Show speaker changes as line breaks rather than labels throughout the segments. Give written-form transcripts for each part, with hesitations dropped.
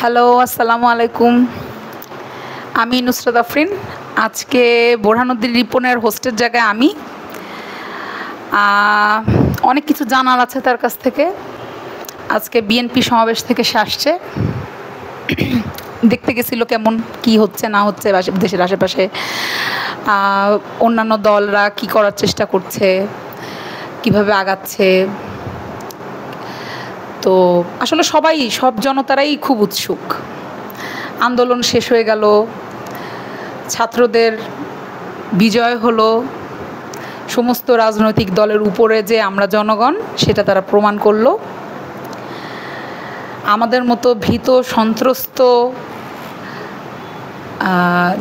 Hello, আসসালামু আলাইকুম। আমি নুসরাত আফরিন। আজকে বোরহানুদ্দিন রিপনের হোস্টের জায়গায় আমি। অনেক কিছু জানার আছে তার কাছ থেকে। আজকে বিএনপি সমাবেশ থেকে সে আসছে। দেখতে গেছিল কেমন কি হচ্ছে না হচ্ছে দেশের আশেপাশে, অন্যান্য দলরা কি করার চেষ্টা করছে, কিভাবে আগাচ্ছে। তো আসলে সব জনতারাই খুব উৎসুক। আন্দোলন শেষ হয়ে গেল, ছাত্রদের বিজয় হলো, সমস্ত রাজনৈতিক দলের উপরে যে আমরা জনগণ সেটা তারা প্রমাণ করলো। আমাদের মতো ভীত সন্ত্রস্ত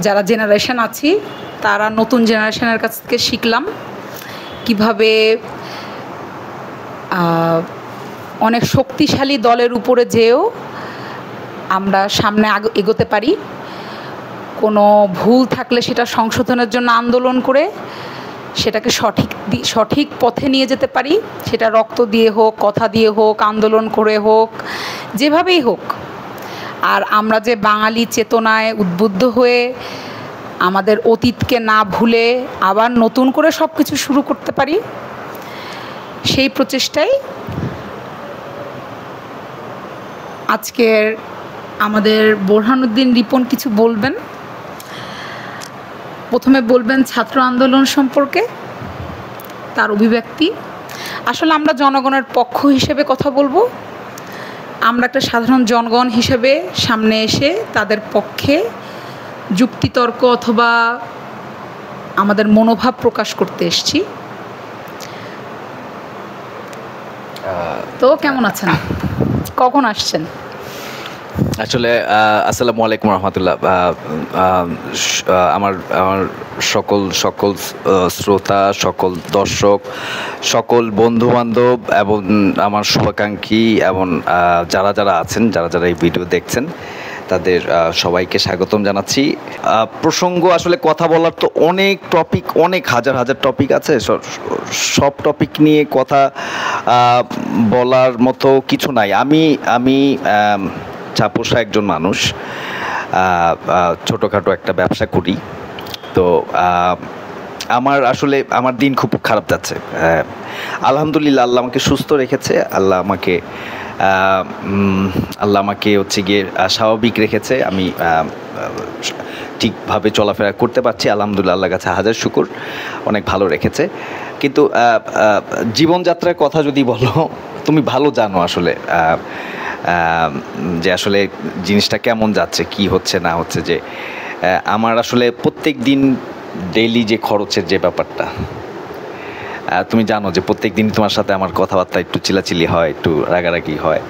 যারা জেনারেশন আছি তারা নতুন জেনারেশনের কাছ থেকে শিখলাম কিভাবে অনেক শক্তিশালী দলের উপরে যেও আমরা সামনে এগোতে পারি। কোনো ভুল থাকলে সেটা সংশোধনের জন্য আন্দোলন করে সেটাকে সঠিক পথে নিয়ে যেতে পারি। সেটা রক্ত দিয়ে হোক, কথা দিয়ে হোক, আন্দোলন করে হোক, যেভাবেই হোক। আর আমরা যে বাঙালি চেতনায় উদ্বুদ্ধ হয়ে আমাদের অতীতকে না ভুলে আবার নতুন করে সব কিছু শুরু করতে পারি, সেই প্রচেষ্টাই আজকের আমাদের বোরহানুদ্দিন রিপন কিছু বলবেন। প্রথমে বলবেন ছাত্র আন্দোলন সম্পর্কে, তার অভিব্যক্তি। আসলে আমরা জনগণের পক্ষ হিসেবে কথা বলবো। আমরা একটা সাধারণ জনগণ হিসেবে সামনে এসে তাদের পক্ষে যুক্তিতর্ক অথবা আমাদের মনোভাব প্রকাশ করতে এসেছি। তো কেমন আছেন, কখন আসছেন?
আসলে আসসালামু আলাইকুম রহমতুল্লাহ। আমার সকল শ্রোতা, সকল দর্শক, সকল বন্ধুবান্ধব এবং আমার শুভাকাঙ্ক্ষী এবং যারা আছেন, যারা এই ভিডিও দেখছেন, তাদের সবাইকে স্বাগতম জানাচ্ছি। প্রসঙ্গ আসলে কথা বলার তো অনেক হাজার টপিক আছে। সব টপিক নিয়ে কথা বলার মতো কিছু নাই। আমি চাপোষা একজন মানুষ, ছোটোখাটো একটা ব্যবসা করি। তো আমার দিন খুব খারাপ যাচ্ছে। আলহামদুলিল্লাহ, আল্লাহ আমাকে সুস্থ রেখেছে, আল্লাহ আমাকে হচ্ছে গিয়ে স্বাভাবিক রেখেছে। আমি ঠিকভাবে চলাফেরা করতে পারছি, আলহামদুলিল্লাহ, আল্লাহর কাছে হাজার শুকর, অনেক ভালো রেখেছে। কিন্তু জীবনযাত্রার কথা যদি বলো, তুমি ভালো জানো আসলে যে আসলে জিনিসটা কেমন যাচ্ছে, কি হচ্ছে না হচ্ছে। যে আমার আসলে প্রত্যেক দিন ডেইলি যে খরচের যে ব্যাপারটা, তুমি জানো যে প্রত্যেক দিন তোমার সাথে আমার কথাবার্তা একটু চিলাচিলি হয়, একটু রাগারাগি হয়।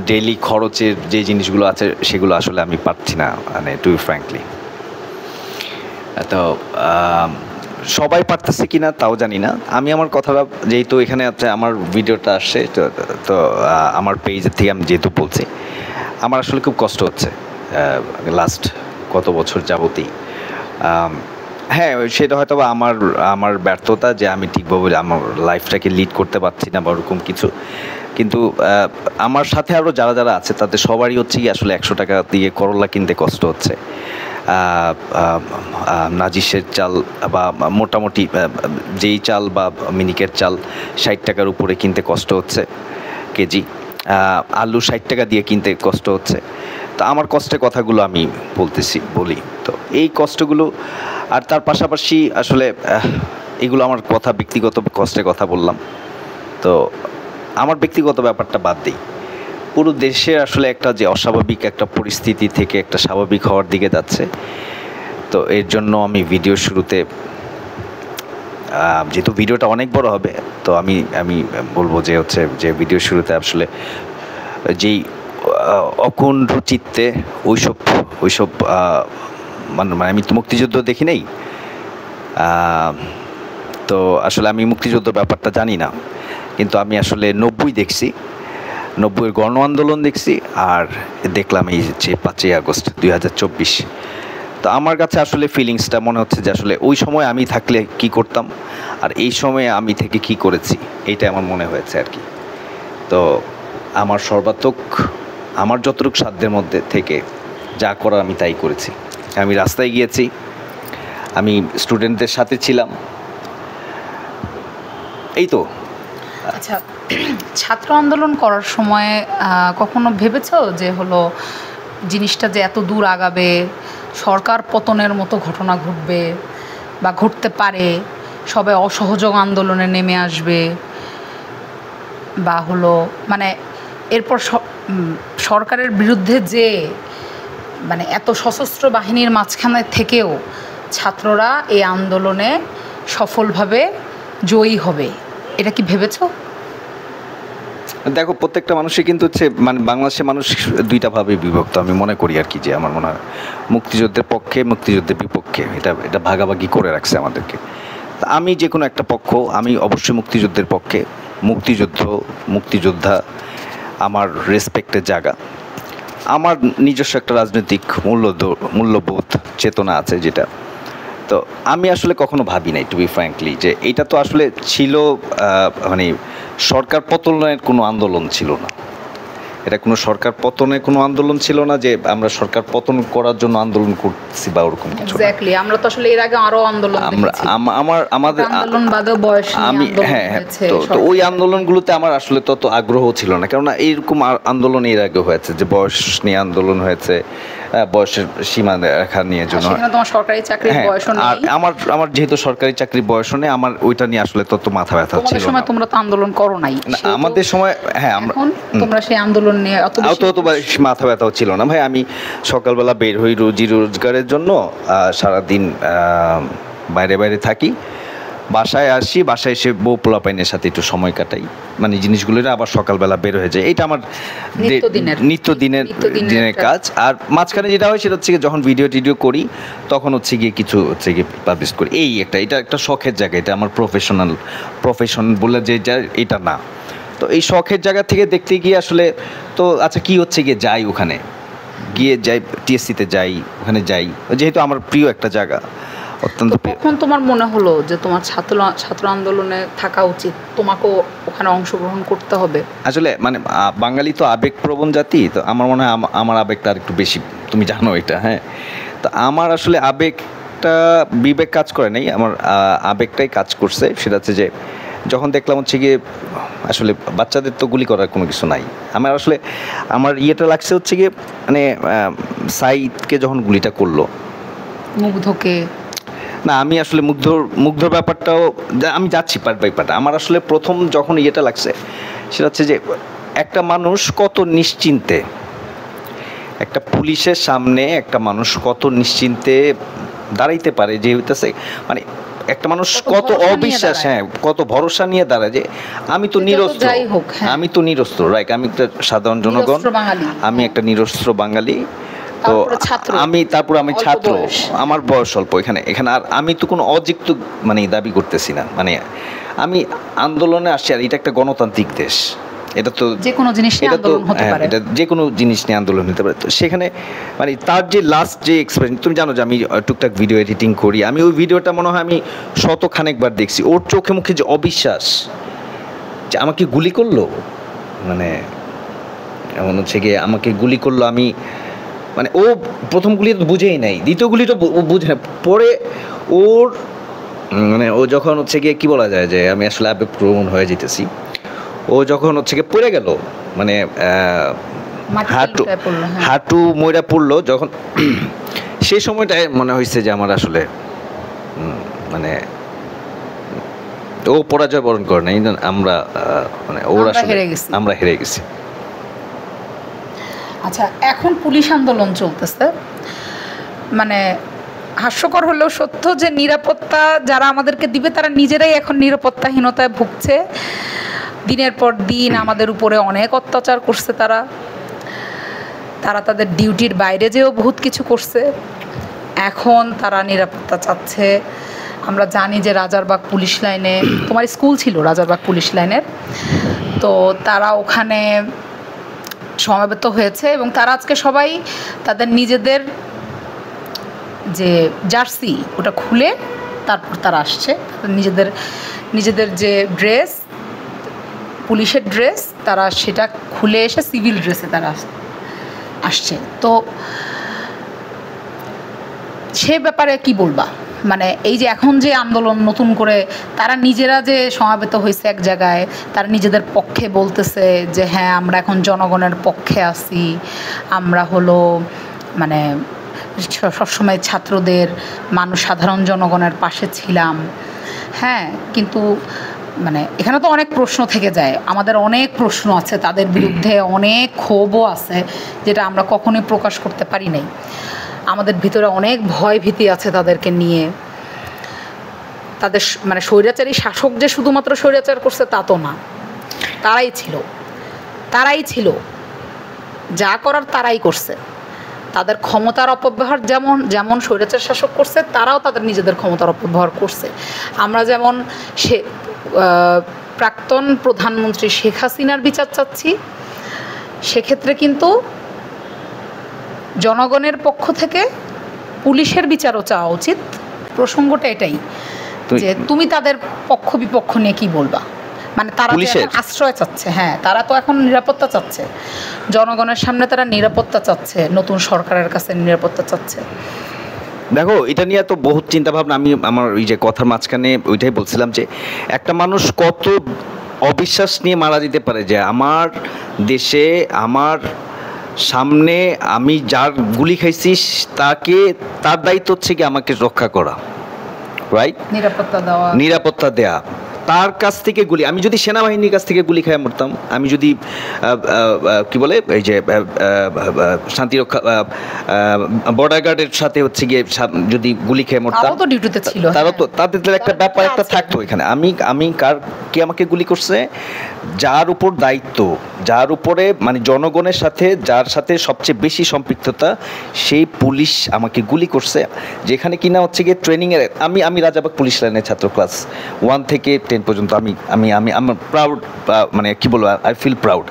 ডেইলি খরচের যে জিনিসগুলো আছে সেগুলো আসলে আমি পারছি না, মানে টু ফ্র্যাঙ্কলি। তো সবাই পারতেছে কিনা তাও জানি না। আমি আমার কথাটা যেহেতু এখানে আমার ভিডিওটা আসছে, তো আমার পেজের থেকে আমি যেহেতু বলছি, আমার আসলে খুব কষ্ট হচ্ছে লাস্ট কত বছর যাবতই। হ্যাঁ, সেটা হয়তো বা আমার ব্যর্থতা যে আমি ঠিকভাবে আমার লাইফটাকে লিড করতে পারছি না বা ওরকম কিছু। কিন্তু আমার সাথে আরও যারা আছে তাদের সবারই হচ্ছে কি আসলে 100 টাকা দিয়ে করলা কিনতে কষ্ট হচ্ছে। নাজিসের চাল বা মোটামুটি যেই চাল বা মিনিকেট চাল 60 টাকার উপরে কিনতে কষ্ট হচ্ছে কেজি। আলু 60 টাকা দিয়ে কিনতে কষ্ট হচ্ছে। তো আমার কষ্টের কথাগুলো আমি বলি। তো এই কষ্টগুলো আর তার পাশাপাশি আসলে এগুলো আমার কথা, ব্যক্তিগত কষ্টের কথা বললাম। তো আমার ব্যক্তিগত ব্যাপারটা বাদ দিই, পুরো দেশে আসলে একটা যে অস্বাভাবিক একটা পরিস্থিতি থেকে একটা স্বাভাবিক হওয়ার দিকে যাচ্ছে। তো এর জন্য আমি ভিডিও শুরুতে, যেহেতু ভিডিওটা অনেক বড় হবে, তো আমি বলবো যে ভিডিও শুরুতে আসলে যেই অকুণ্ঠ চিত্তে ওইসব মানে আমি তো মুক্তিযুদ্ধ দেখি নাই। তো আসলে আমি মুক্তিযুদ্ধ ব্যাপারটা জানি না, কিন্তু আমি আসলে 90 দেখছি, 90-এর গণ আন্দোলন দেখছি, আর দেখলাম এই যে 5ই আগস্ট 2024। তো আমার কাছে আসলে ফিলিংসটা মনে হচ্ছে যে আসলে ওই সময় আমি থাকলে কি করতাম আর এই সময়ে আমি থেকে কি করেছি, এইটা আমার মনে হয়েছে আর কি। তো আমার সর্বাত্মক আমার যতটুকু সাধ্যের মধ্যে থেকে যা করার আমি তাই করেছি। আমি রাস্তায় গিয়েছি, আমি স্টুডেন্টদের সাথে ছিলাম, এই তো।
আচ্ছা, ছাত্র আন্দোলন করার সময় কখনো ভেবেছো যে হলো জিনিসটা যে এত দূর আগাবে, সরকার পতনের মতো ঘটনা ঘটবে বা ঘটতে পারে, সবাই অসহযোগ আন্দোলনে নেমে আসবে, বা হলো মানে এরপর সরকারের বিরুদ্ধে যে মানে এত সশস্ত্র বাহিনীর মাঝখানে থেকেও ছাত্ররা এই আন্দোলনে সফলভাবে জয়ী হবে, এটা কি ভেবেছো?
দেখো, প্রত্যেকটা মানুষই কিন্তু হচ্ছে মানে বাংলাদেশের মানুষ দুইটা ভাবে বিভক্ত আমি মনে করি আর কি, যে আমার মনে হয় মুক্তিযুদ্ধের পক্ষে, মুক্তিযুদ্ধের বিপক্ষে, এটা ভাগাভাগি করে রাখছে আমাদেরকে। আমি যে কোনো একটা পক্ষ, আমি অবশ্যই মুক্তিযুদ্ধের পক্ষে। মুক্তিযোদ্ধা আমার রেসপেক্টের জায়গা। আমার নিজস্ব একটা রাজনৈতিক মূল্যবোধ চেতনা আছে যেটা, তো আমি আসলে কখনো ভাবি নাই, টু বি ফ্র্যাঙ্কলি, যে এটা তো আসলে ছিল মানে সরকার পতনের কোনো আন্দোলন ছিল না। এটা কোনো সরকার পতনের কোনো আন্দোলন ছিল না যে আমরা সরকার পতন করার জন্য আন্দোলন করছি বা ওরকম কিছু।
এক্স্যাক্টলি, আমরা তো আসলে এর আগে আরো আন্দোলন দেখেছি।
আমাদের
আন্দোলন বাদে বয়স নিয়ে
আমি
আন্দোলন
হ্যাঁ
হয়েছে।
তো ওই আন্দোলনগুলোতে আমার আসলে তত আগ্রহ ছিল না, কেননা এইরকম আন্দোলন এর আগে হয়েছে, যে বয়স নিয়ে আন্দোলন হয়েছে, বয়সের সীমা রেখা নিয়ে জন্য।
সেখানে তোমার সরকারি চাকরির বয়সও নেই।
আর আমার যেহেতু সরকারি চাকরির বয়সও নেই, আমার ওইটা নিয়ে আসলে তত মাথা ব্যথা ছিল না।
তোমাদের সময় তোমরা তো আন্দোলন করো নাই।
আমাদের সময় হ্যাঁ, আমরা
তোমরা সেই আন্দোলন নিয়ে অত
মাথা ব্যথাও ছিল না ভাই। আমি সকালবেলা বের হই রুজি রোজগারের জন্য, সারাদিন বাইরে থাকি, বাসায় আসি, বাসায় এসে বউ পোলাপাইনের সাথে একটু সময় কাটাই, মানে জিনিসগুলো আবার সকালবেলা বের হয়ে যায়। এটা আমার নিত্যদিনের কাজ। আর মাঝখানে যেটা হয় সেটা হচ্ছে যখন ভিডিও করি তখন হচ্ছে গিয়ে কিছু হচ্ছে গিয়ে পাবলিশ করি, এটা একটা শখের জায়গা। এটা আমার প্রফেশন বলে যে এটা না। তো এই শখের জায়গা থেকে দেখতে গিয়ে আসলে তো আচ্ছা কি হচ্ছে গিয়ে যাই, ওখানে যাই, টিএসসিতে যাই, ওখানে যাই, যেহেতু আমার প্রিয় একটা জায়গা, অত্যন্ত প্রিয়।
তখন তোমার মনে হলো যে তোমার ছাত্র আন্দোলনে থাকা উচিত, তোমাকেও ওখানে অংশগ্রহণ করতে হবে?
আসলে মানে বাঙালি তো আবেগপ্রবণ জাতি, তো আমার মনে হয় আমার আবেগটা আর একটু বেশি, তুমি জানো এটা। হ্যাঁ, তো আমার আসলে আবেগটা, বিবেক কাজ করে নাই, আমার আবেগটাই কাজ করছে। সেটা হচ্ছে যে যখন দেখলাম হচ্ছে গিয়ে আসলে বাচ্চাদের তো গুলি করার কোনো কিছু নাই, আমার ইয়েটা লাগছে হচ্ছে গিয়ে মানে সাইদকে যখন গুলিটা করলো,
মুগ্ধকে
না, আমি আসলে মুগ্ধর ব্যাপারটাও আমি যাচ্ছি পার্ট বাই পার্ট। আমার আসলে প্রথম যখন ইয়েটা লাগছে সেটা হচ্ছে যে একটা মানুষ কত নিশ্চিন্তে, একটা পুলিশের সামনে একটা মানুষ কত নিশ্চিন্তে দাঁড়াইতে পারে, যে হইতেছে মানে একটা মানুষ কত অবিশ্বাস, হ্যাঁ, কত ভরসা নিয়ে দাঁড়ায় যে আমি তো নিরস্ত্র, রাইট, আমি একটা সাধারণ জনগণ, আমি একটা নিরস্ত্র বাঙালি, তো আমি ছাত্র, আমার বয়স অল্প, এখানে আর আমি তো কোনো অযৌক্তিক মানে দাবি করতেছি না, মানে আমি আন্দোলনে আসছি, আর এটা একটা গণতান্ত্রিক দেশ, এটা তো
যে কোনো জিনিস নিয়ে আন্দোলন হতে পারে,
এটা যে কোনো জিনিস নিয়ে আন্দোলন হতে পারে। তো সেখানে মানে তার যে লাস্ট যে এক্সপিরিয়েন্স, তুমি জানো যে আমি টুকটাক ভিডিও এডিটিং করি, আমি ওই ভিডিওটা মনে হয় আমি শতখানেকবার দেখছি। ওর চোখে মুখে যে অবিশ্বাস যে আমাকে গুলি করলো, মানে এমন হচ্ছে গিয়ে আমাকে গুলি করলো, আমি মানে ও প্রথম গুলি তো বুঝেই নাই, দ্বিতীয় গুলি তো বুঝে না, পরে ওর মানে ও যখন হচ্ছে গিয়ে কি বলা যায় যে আমি আসলে আবেগপ্রবণ হয়ে যেতেছি, ও যখন হচ্ছে গিয়ে পড়ে গেল, মানে হাঁটু ময়রা পড়লো যখন, সেই সময়টায় মনে হয়েছে যে আমার আসলে মানে ও পরাজয় বরণ করে নাই, আমরা মানে আমরা হেরে গেছি।
আচ্ছা, এখন পুলিশ আন্দোলন চলতেছে, মানে হাস্যকর হলেও সত্য যে নিরাপত্তা যারা আমাদেরকে দিবে তারা নিজেরাই এখন নিরাপত্তাহীনতায় ভুগছে। দিনের পর দিন আমাদের উপরে অনেক অত্যাচার করছে তারা তাদের ডিউটির বাইরে যেও বহুত কিছু করছে। এখন তারা নিরাপত্তা চাচ্ছে। আমরা জানি যে রাজারবাগ পুলিশ লাইনে, তোমার স্কুল ছিল রাজারবাগ পুলিশ লাইনের, তো তারা ওখানে সমাবেত হয়েছে এবং তারা আজকে সবাই তাদের নিজেদের যে জার্সি ওটা খুলে তারপর তারা আসছে, নিজেদের যে ড্রেস, পুলিশের ড্রেস, তারা সেটা খুলে এসে সিভিল ড্রেসে তারা আসছে। আসছে। তো সে ব্যাপারে কি বলবা? মানে এই যে এখন যে আন্দোলন নতুন করে তারা নিজেরা যে সমাবেত হয়েছে এক জায়গায়, তারা নিজেদের পক্ষে বলতেছে যে হ্যাঁ আমরা এখন জনগণের পক্ষে আছি, আমরা হলো মানে সবসময় ছাত্রদের, সাধারণ জনগণের পাশে ছিলাম। হ্যাঁ, কিন্তু মানে এখানে তো অনেক প্রশ্ন থেকে যায়, আমাদের অনেক প্রশ্ন আছে, তাদের বিরুদ্ধে অনেক ক্ষোভও আছে যেটা আমরা কখনোই প্রকাশ করতে পারি নাই। আমাদের ভিতরে অনেক ভয় ভীতি আছে তাদেরকে নিয়ে। তাদের মানে স্বৈরাচারী শাসক যে শুধুমাত্র স্বৈরাচার করছে তা তো না, তারাই ছিল যা করার তারাই করছে। তাদের ক্ষমতার অপব্যবহার যেমন স্বৈরাচার শাসক করছে, তারাও তাদের নিজেদের ক্ষমতার অপব্যবহার করছে। আমরা যেমন প্রাক্তন প্রধানমন্ত্রী শেখ হাসিনার বিচার চাচ্ছি, সেক্ষেত্রে কিন্তু জনগণের পক্ষ থেকে পুলিশের বিচারও চাওয়া উচিত। প্রসঙ্গটা এটাই যে তুমি তাদের পক্ষ বিপক্ষ নিয়ে কি বলবা? মানে তারা আশ্রয় চাচ্ছে, হ্যাঁ তারা তো এখন নিরাপত্তা চাচ্ছে, জনগণের সামনে তারা নিরাপত্তা চাচ্ছে, নতুন সরকারের কাছে নিরাপত্তা চাচ্ছে।
দেখো, এটা নিয়ে তো বহুত চিন্তা ভাবনা। আমি আমার ওই যে কথার মাঝখানে ওইটাই বলছিলাম যে একটা মানুষ কত অবিশ্বাস নিয়ে মারা যেতে পারে যে আমার দেশে আমার সামনে আমি যার গুলি খাইছি তার দায়িত্ব হচ্ছে কি আমাকে রক্ষা করা, রাইট? নিরাপত্তা দেওয়া। তার কাছ থেকে গুলি, আমি যদি সেনাবাহিনীর কাছ থেকে গুলি খাই মরতাম, আমি যদি কি বলে এই যে শান্তিরক্ষা বর্ডার গার্ডের সাথে হচ্ছে গিয়ে যদি গুলি খেয়ে মরতাম,
তারাও তো ডিউটিতে ছিল,
তারাও তো তাদের একটা ব্যাপার একটা থাকতো এখানে। আমি কে আমাকে গুলি করছে, যার উপর দায়িত্ব, যার উপরে মানে জনগণের সাথে যার সাথে সবচেয়ে বেশি সম্পৃক্ততা, সেই পুলিশ আমাকে গুলি করছে। যেখানে কিনা হচ্ছে গিয়ে ট্রেনিংয়ের, আমি রাজাবাগ পুলিশ লাইনের ছাত্র, ক্লাস 1 থেকে 10 পর্যন্ত। আমি প্রাউড, মানে কি বলবো, আই ফিল প্রাউড।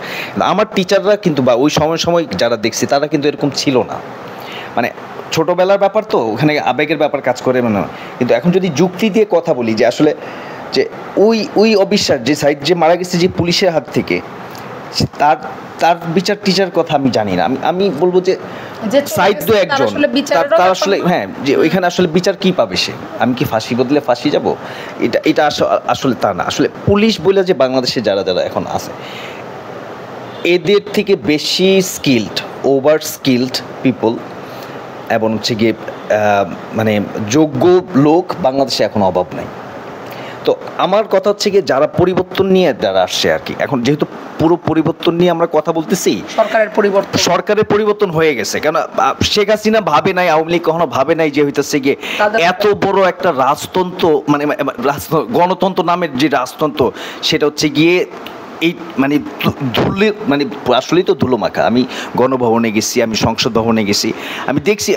আমার টিচাররা কিন্তু বা ওই সময় যারা দেখছি তারা কিন্তু এরকম ছিল না। মানে ছোটোবেলার ব্যাপার তো, ওখানে আবেগের ব্যাপার কাজ করে মনে হয়। কিন্তু এখন যদি যুক্তি দিয়ে কথা বলি যে আসলে যে ওই অবিশ্বাস যে সাইড যে মারা গেছে যে পুলিশের হাত থেকে, তার বিচার টিচার কথা আমি জানি না। আমি বলবো যে সাইড তো একজন, তার আসলে হ্যাঁ যে ওইখানে আসলে বিচার কি পাবে সে? আমি কি ফাঁসি বদলে ফাঁসি যাব? এটা আসলে তা না। আসলে পুলিশ বলে যে বাংলাদেশে যারা এখন আছে, এদের থেকে বেশি স্কিলড, ওভার স্কিলড পিপল এবং হচ্ছে গিয়ে মানে যোগ্য লোক বাংলাদেশে এখন অভাব নাই। তো আমার কথা হচ্ছে গিয়ে যারা পরিবর্তন নিয়ে যারা আসছে আর কি, এখন যেহেতু পুরো পরিবর্তন নিয়ে আমরা কথা বলতেছি, সরকারের পরিবর্তন হয়ে গেছে। কেন শেখ হাসিনা ভাবে নাই, আওয়ামী লীগ কখনো ভাবে নাই যে হইতেছে গিয়ে এত বড় একটা রাজতন্ত্র, মানে গণতন্ত্র নামের যে রাজতন্ত্র, সেটা হচ্ছে গিয়ে এই মানে আসলেই তো ধুলো মাখা। আমি গণভবনে গেছি, আমি সংসদ ভবনে গেছি, আমি দেখছি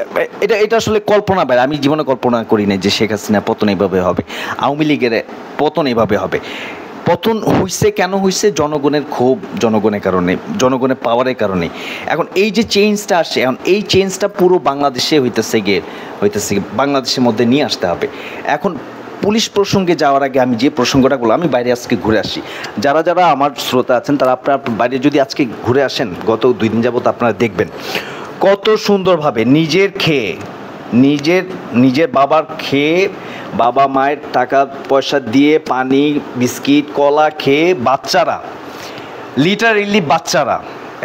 এটা আসলে কল্পনা বাইরে। আমি জীবনে কল্পনা করি না যে শেখ হাসিনা পতন এইভাবে হবে, আওয়ামী লীগের পতন এইভাবে হবে। পতন হইছে কেন হইছে? জনগণের ক্ষোভ, জনগণের কারণে, জনগণের পাওয়ারের কারণে। এখন এই যে চেঞ্জটা আসছে, এখন এই চেঞ্জটা পুরো বাংলাদেশে হইতেছে গিয়ে বাংলাদেশের মধ্যে নিয়ে আসতে হবে। এখন পুলিশ প্রসঙ্গে যাওয়ার আগে আমি যে প্রসঙ্গটা বললাম, আমি বাইরে আজকে ঘুরে আসি। যারা আমার শ্রোতা আছেন তারা আপনার বাইরে যদি আজকে ঘুরে আসেন, গত 2 দিন যাবত আপনারা দেখবেন কত সুন্দরভাবে নিজের বাবার খেয়ে, বাবা মায়ের টাকা পয়সা দিয়ে পানি, বিস্কিট, কলা খেয়ে বাচ্চারা, লিটারেলি বাচ্চারা,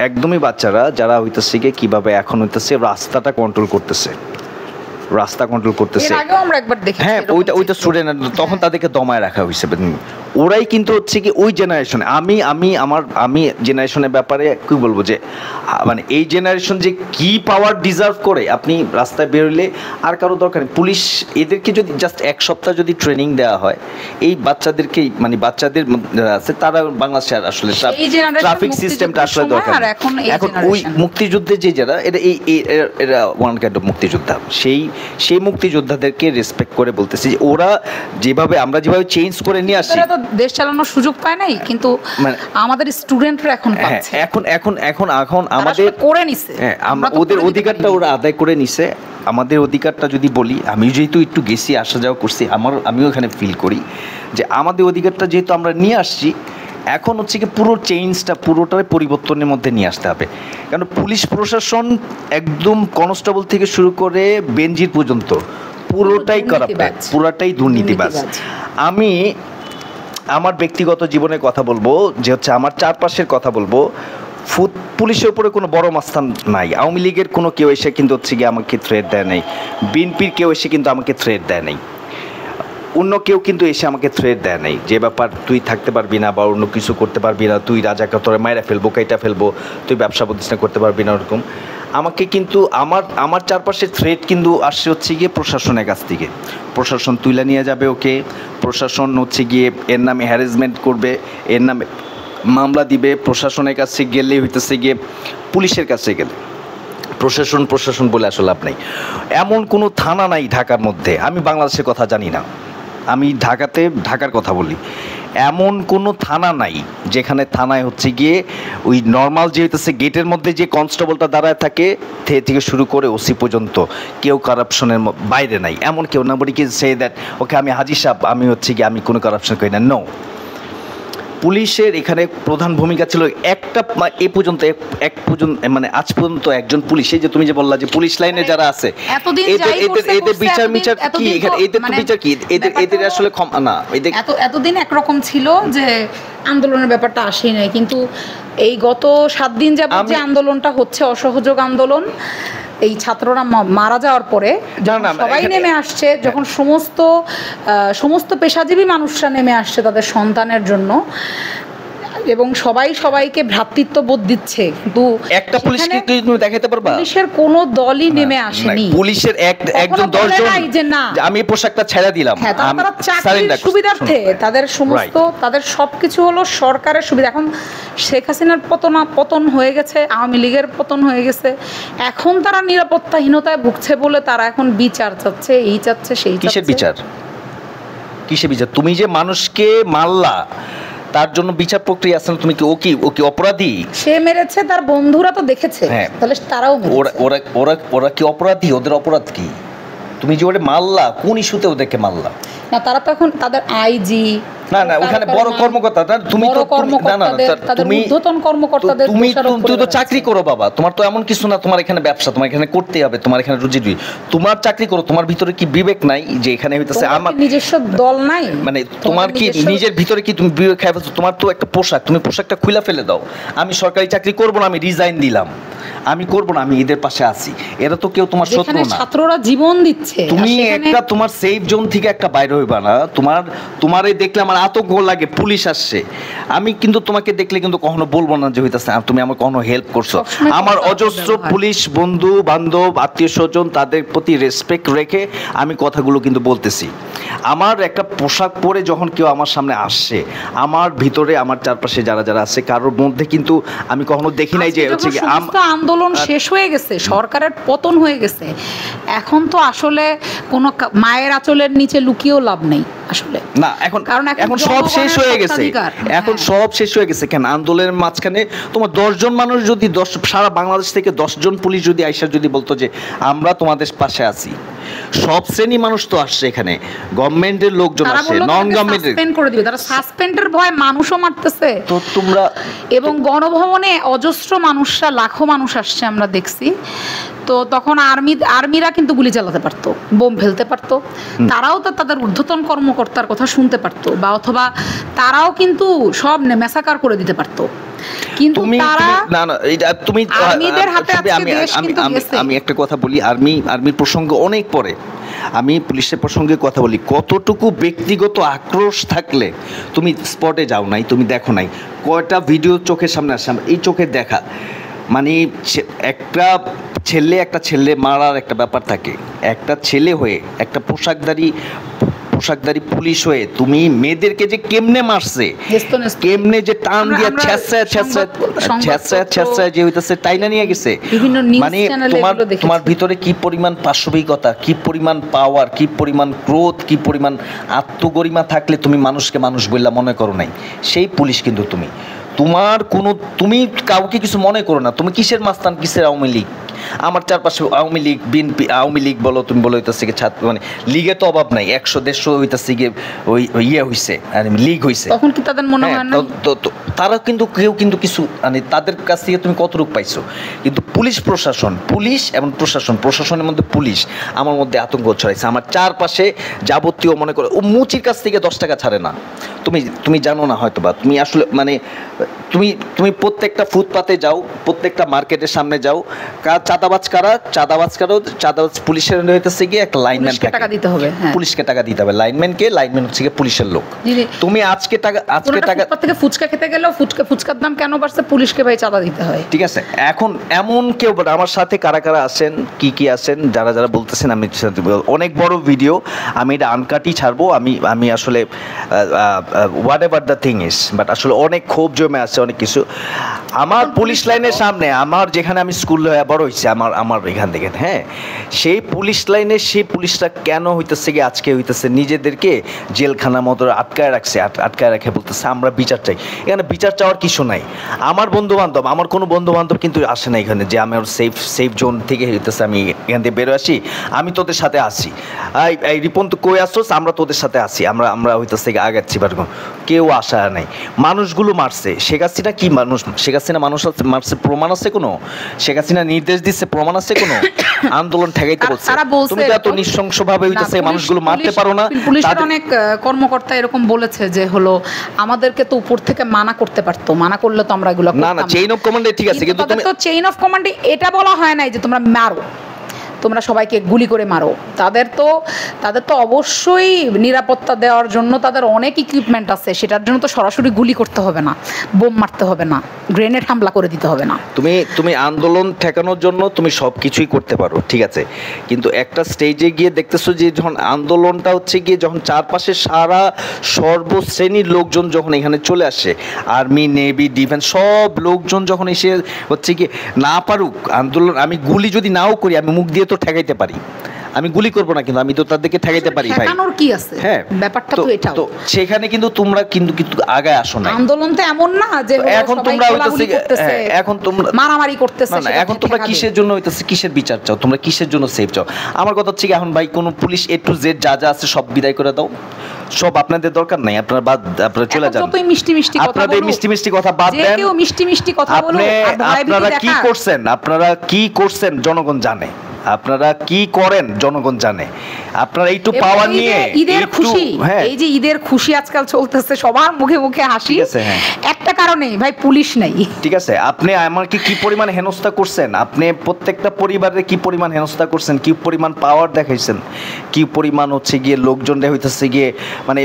একদমই বাচ্চারা যারা হইতেছে গিয়ে কীভাবে এখন হইতেছে রাস্তা কন্ট্রোল করতেছে। হ্যাঁ, ওইটা স্টুডেন্ট, তখন তাদেরকে দমায় রাখা হয়েছে। ওরাই কিন্তু হচ্ছে কি ওই জেনারেশনে, আমি জেনারেশনের ব্যাপারে কি বলবো যে মানে এই জেনারেশন যে কি পাওয়ার ডিজার্ভ করে, আপনি রাস্তায় বেরোলে আর কারো দরকার নেই। পুলিশ এদেরকে যদি জাস্ট 1 সপ্তাহ যদি ট্রেনিং দেওয়া হয়, এই বাচ্চাদেরকেই, মানে বাচ্চাদের আছে, তারা বাংলাদেশে আসলে ট্রাফিক সিস্টেমটা আসলে দরকার। এখন ওই মুক্তিযুদ্ধে যে যারা এরা ওয়ান কাইন্ড অফ মুক্তিযোদ্ধা, সেই মুক্তিযোদ্ধাদেরকে রেসপেক্ট করে বলতেছি যে ওরা আমরা যেভাবে চেঞ্জ করে নিয়ে আসি,
দেশ চালানোর সুযোগ পায় নাই, কিন্তু আমাদের স্টুডেন্টরা এখন পাচ্ছে।
এখন আমাদের করে নিছে, আমরা ওদের অধিকারটা ওরা আদায় করে নিছে। আমাদের অধিকারটা যদি বলি, আমি যেহেতু একটু গেছি, আসা যাওয়া করছি, আমিও এখানে ফিল করি যে আমাদের অধিকারটা যেহেতু আমরা নিয়ে আসছি, এখন হচ্ছে কি পুরো চেঞ্জটা পুরোটাই পরিবর্তনের মধ্যে নিয়ে আসতে হবে, কারণ পুলিশ প্রশাসন একদম কনস্টেবল থেকে শুরু করে বেনজির পর্যন্ত পুরোটাই কারাপ্টেড, পুরোটাই দুর্নীতিবাজ। আমি আমার ব্যক্তিগত জীবনের কথা বলবো, যে হচ্ছে আমার চারপাশের কথা বলবো, পুলিশের উপরে কোনো বড় মাস্তান নাই। আওয়ামী লীগের কোনো কেউ এসে কিন্তু হচ্ছে গিয়ে আমাকে থ্রেট দেয় নাই, বিএনপির কেউ এসে কিন্তু আমাকে থ্রেট দেয় নাই, অন্য কেউ কিন্তু এসে আমাকে থ্রেট দেয় নাই যে ব্যাপার তুই থাকতে পারবি না বা অন্য কিছু করতে পারবি না, তুই রাজাকে তোরা মায়েরা ফেলবো, কেটে ফেলবো, তুই ব্যবসা প্রতিষ্ঠান করতে পারবি না, ওরকম আমাকে কিন্তু আমার চারপাশে থ্রেট কিন্তু আসছে হচ্ছে গিয়ে প্রশাসনের কাছ থেকে। প্রশাসন তুলে নিয়ে যাবে ওকে, প্রশাসন হচ্ছে গিয়ে এর নামে হ্যারাসমেন্ট করবে, এর নামে মামলা দিবে, প্রশাসনের কাছে গেলে হইতেছে গিয়ে পুলিশের কাছে গেলে প্রশাসন বলে আসলে লাভ নেই। এমন কোনো থানা নাই ঢাকার মধ্যে, আমি বাংলাদেশের কথা জানি না, আমি ঢাকার কথা বলি, এমন কোনো থানা নাই যেখানে থানায় হচ্ছে গিয়ে ওই নর্মাল যে হইতেছে গেটের মধ্যে যে কনস্টেবলটা দাঁড়ায় থাকে থেকে শুরু করে ওসি পর্যন্ত কেউ কারাপশনের বাইরে নাই, এমন কেউ না। বলি কি সে দ্যাট ওকে আমি হাজি সাহেব, আমি হচ্ছে গিয়ে আমি কোনো কারাপশন করি না, নো। পুলিশের এখানে প্রধান ভূমিকা ছিল একটা এ পর্যন্ত মানে আজ পর্যন্ত একজন পুলিশ, এই যে তুমি যে বললা যে পুলিশ লাইনে যারা আছে এদের বিচার কি এখানে, এদের তো বিচার কি, এদের আসলে না,
এতদিন একরকম ছিল যে আন্দোলনের ব্যাপারটা আসেই নাই, কিন্তু এই গত 7 দিন যাবত যে আন্দোলনটা হচ্ছে অসহযোগ আন্দোলন, এই ছাত্ররা মারা যাওয়ার পরে সবাই নেমে আসছে, যখন সমস্ত পেশাজীবী মানুষরা নেমে আসছে তাদের সন্তানের জন্য, এবং সবাইকে ভ্রাতৃত্ববোধ দিচ্ছে, কিন্তু
একটা পুলিশকে তুমি দেখাতে পারবা?
পুলিশের কোনো দলই নেমে আসেনি।
পুলিশের একজন 10 জন আমি পোশাকটা ছেড়ে দিলাম,
তারা চাকরির সুবিধার্থে তাদের সবকিছু হলো সরকারের সুবিধা। এখন শেখ হাসিনার পতন হয়ে গেছে, আওয়ামী লীগের পতন হয়ে গেছে, এখন তারা নিরাপত্তাহীনতায় ভুগছে বলে তারা এখন বিচার চাচ্ছে, এই চাচ্ছে সেই চাচ্ছে।
কিসের বিচার? তুমি যে মানুষকে মারলা তার জন্য বিচার প্রক্রিয়া আছে না, তুমি কি ওকে অপরাধী?
সে মেরেছে, তার বন্ধুরা তো দেখেছে, তাহলে তারাও
ওরা কি অপরাধী? ওদের অপরাধ কি? তুমি যে ওরে মারলা, কোন ইস্যুতে ওদেরকে মারলা?
না, তারা তো এখন তাদের আইজি
না ওখানে বড় কর্মকর্তা, তুমি তো তুমি
ঊর্ধ্বতন কর্মকর্তাদের
তুমি তো চাকরি করো বাবা, তোমার তো এমন কিছু না তোমার এখানে ব্যবসা, তোমার এখানে করতেই হবে, তোমার এখানে রুজি তোমার চাকরি করো, তোমার ভিতরে কি বিবেক নাই যে এখানে হইতেছে আমার
নিজস্ব দল নাই?
মানে তোমার কি নিজের ভিতরে কি তুমি বিবেক খাই ফেলছো? তোমার তো একটা পোশাক, তুমি পোশাকটা খুলে ফেলে দাও, আমি সরকারি চাকরি করবো না, আমি রিজাইন দিলাম, আমি করবো না, আমি এদের পাশে আছি, এরা তো কেউ তোমার শত্রু না।
ছাত্ররা জীবন দিচ্ছে,
তুমি একটা তোমার সেফ জোন থেকে একটা বাইরে হইবা না। তোমার এই দেখলে আমার আতঙ্ক লাগে, পুলিশ আসছে, আমি কিন্তু তোমাকে দেখলে কিন্তু কখনো বলবো না যে হইতাছে তুমি আমার কখনো হেল্প করছো। আমার অজস্র পুলিশ বন্ধু বান্ধব আত্মীয় স্বজন, তাদের প্রতি রেসপেক্ট রেখে আমি কথাগুলো কিন্তু বলতেছি। আমার একটা পোশাক পরে যখন কেউ আমার সামনে আসছে, আমার ভিতরে আমার চারপাশে যারা আছে কারোর মধ্যে কিন্তু আমি কখনো দেখি নাই যে হচ্ছে কি
আন্দোলন শেষ হয়ে গেছে, সরকারের পতন হয়ে গেছে, এখন তো আসলে কোনো মায়ের আঁচলের নিচে লুকিয়েও লাভ নেই আসলে।
না, এখন সব শেষ হয়ে গেছে, এখন সব শেষ হয়ে গেছে। কেন আন্দোলনের মাঝখানে তোমার 10 জন মানুষ যদি সারা বাংলাদেশ থেকে 10 জন পুলিশ যদি আইসা যদি বলতো যে আমরা তোমাদের পাশে আছি, সব শ্রেণী মানুষ তো আসছে এখানে, গভর্নমেন্টের লোকজন আসছে, নন গভর্নমেন্টের
সাসপেন্ড করে দিবে, তারা সাসপেন্ডের ভয় মানুষও মারতেছে।
তো তোমরা
এবং গণভবনে অজস্র মানুষরা, লাখো মানুষ আসছে আমরা দেখছি, তো তখন আর্মিরা কিন্তু গুলি চালাতে পারতো, বোম ফেলতে পারতো, তারাও তো তাদের ঊর্ধ্বতন কর্মকর্তার কথা শুনতে পারতো, বা অথবা তারাও কিন্তু সব ম্যাসাকার করে দিতে পারতো, কিন্তু তারা
তুমি
আর্মিদের হাতে আজকে দেশ কিন্তু গেছে।
আমি একটা কথা বলি, আর্মির প্রসঙ্গে অনেক পরে আমি পুলিশের প্রসঙ্গে কথা বলি, কতটুকু ব্যক্তিগত আক্রোশ থাকলে তুমি স্পটে যাও নাই, তুমি দেখো নাই, কয়টা ভিডিও চোখের সামনে আসে, এই চোখে দেখা, মানে একটা ছেলে মারার একটা ব্যাপার থাকে, একটা ছেলে হয়ে একটা পোশাকধারী পুলিশ হয়ে তুমি মেয়েদেরকে যে কেমনে মারছে, কেমনে যে টান দিয়ে ছ্যাঁচড়ায় যে হইতাছে টাইনা নিয়ে গেছে, মানে তোমার ভিতরে কি পরিমাণ পাশবিকতা, কি পরিমাণ পাওয়ার, কি পরিমাণ ক্রোধ, কি পরিমাণ আত্মগরিমা থাকলে তুমি মানুষকে মানুষ বললা মনে করো নাই, সেই পুলিশ কিন্তু তুমি কাউকে কিছু মনে করো না, তুমি কিসের মাস্তান, কিসের আওয়ামী লীগ, আমার চারপাশে আওয়ামী লীগ, বিএনপি, আওয়ামী লীগ বলো, তুমি বলো হইতেছে কি ছাত্র, মানে লীগে তো অভাব নাই, 100-150 হইতেছে গিয়ে ওই ইয়ে হইছে, আর লীগ হইছে।
তখন কি তাদের মনে হয় না
তারা কিন্তু কেউ কিন্তু কিছু, মানে তাদের কাছ থেকে তুমি কতটুকু পাইছো? কিন্তু পুলিশ প্রশাসন, পুলিশ এবং প্রশাসনের মধ্যে পুলিশ আমার মধ্যে আতঙ্ক ছড়াইছে। আমার চারপাশে যাবতীয় মনে করো ও মুচির কাছ থেকে 10 টাকা ছাড়ে না। তুমি জানো না হয়তো বা, তুমি আসলে মানে তুমি প্রত্যেকটা ফুটপাতে যাও, প্রত্যেকটা মার্কেটের সামনে যাও, চাঁদাবাজ পুলিশের হইতেছে গিয়ে একটা লাইনম্যান থাকে,
টাকা দিতে হবে,
পুলিশকে টাকা দিতে হবে। লাইনম্যান হচ্ছে গিয়ে পুলিশের লোক। তুমি আজকে টাকা
থেকে ফুচকা খেতে গেলেও ফুচকার দাম কেন বাড়ছে? পুলিশকে ভাই চাঁদা দিতে হয়।
ঠিক আছে, এখন এমন কেউ আমার সাথে কারা আছেন, কি আছেন, যারা বলতেছেন, আমি অনেক বড় ভিডিও, আমি এটা আনকাটই ছাড়বো। আমি আসলে what ever the thing is, but আসলে অনেক ক্ষোভ জমে আছে, অনেক কিছু। আমার পুলিশ লাইনের সামনে, আমার যেখানে আমি স্কুল বড় হয়েছে, আমার এখান থেকে, হ্যাঁ, সেই পুলিশ লাইনে সেই পুলিশরা কেন হইতেছে কি আজকে হইতেছে নিজেদেরকে জেলখানা মতো আটকায় রাখে বলতেছে আমরা বিচার চাই। এখানে বিচার চাওয়ার কিছু নাই। আমার কোনো বন্ধু বান্ধব কিন্তু আসে না এখানে যে আমি ওর সেফ জোন থেকে হইতেছে আমি এখান থেকে বেরো আসি, আমি তোদের সাথে আসি, এই রিপন তো কই আসছোস, আমরা তোদের সাথে আসি, আমরা হইতেছে আগাচ্ছি, বাট কেউ আসা নাই। মানুষগুলো মারছে শেখ হাসিনা, কি মানুষ শেখ হাসিনা মানুষ মারছে, প্রমাণ আছে কোনো? শেখ হাসিনা নির্দেশ দিচ্ছে, প্রমাণ আছে কোনো? আন্দোলন ঠেকাইতে বলছে, তুমি তো এত নৃশংসভাবে হইতেছে মানুষগুলো মারতে পারো না।
পুলিশের অনেক কর্মকর্তা এরকম বলেছে যে হলো আমাদেরকে তো উপর থেকে মানা করতে পারতো, মানা করলে তো আমরা এগুলো
না চেইন অফ কমান্ডে ঠিক আছে, কিন্তু তুমি
তো চেইন অফ কমান্ডে এটা বলা হয় নাই যে তোমরা মারো, তোমরা সবাইকে গুলি করে মারো। তাদের তো অবশ্যই নিরাপত্তা দেওয়ার জন্য তাদের অনেক ইকুইপমেন্ট আছে, সেটার জন্য তো সরাসরি গুলি করতে হবে না, বোম মারতে হবে না, গ্রেনেড হামলা করে দিতে হবে না।
তুমি আন্দোলন ঠেকানোর জন্য তুমি সব কিছুই করতে পারো, ঠিক আছে, কিন্তু একটা স্টেজে গিয়ে দেখতেছো যে যখন আন্দোলনটা হচ্ছে গিয়ে যখন চারপাশে সারা সর্বশ্রেণীর লোকজন যখন এখানে চলে আসে, আর্মি, নেভি, ডিফেন্স সব লোকজন যখন এসে হচ্ছে গিয়ে না পারুক আন্দোলন, আমি গুলি যদি নাও করি, আমি মুখ দিয়ে তো ঠেকাইতে পারি, আমি গুলি করব না, কিন্তু আমি তো তাদেরকে ঠেকাইতে পারি ভাই।
ঠেকানোর কি আছে?
হ্যাঁ,
ব্যাপারটা তো এটাও।
তো সেখানে কিন্তু তোমরা কিন্তু আগায় আসো না।
আন্দোলন তো এমন না যে
এখন তোমরা হইতেছে, এখন তোমরা
মারামারি করতেছে,
না এখন তোমরা কিসের জন্য হইতেছে, কিসের বিচার চাও তোমরা, কিসের জন্য সেফ চাও? আমার কথা হচ্ছে কি, এখন ভাই কোন পুলিশ A to Z যা আছে সব বিদায় করে দাও, সব আপনাদের দরকার নাই, আপনারা চলে যান। আপনাদের মিষ্টি কথা বাদ দেন, আপনারা কি করছেন জনগণ জানে, আপনারা কি করেন জনগণ জানে। আপনারা একটু পাওয়ার নিয়ে
ঈদের খুশি, এই যে ঈদের খুশি আজকাল চলতেছে, সবার মুখে মুখে হাসি, একটা কারণে ভাই পুলিশ নাই। ঠিক আছে,
আপনি আমাকে কি পরিমাণ হেনস্থা করছেন, আপনি প্রত্যেকটা পরিবারে কি পরিমাণ হেনস্থা করছেন, কি পরিমাণ পাওয়ার দেখাইছেন, কি পরিমাণ হচ্ছে গিয়ে লোকজন হইতেছে গিয়ে মানে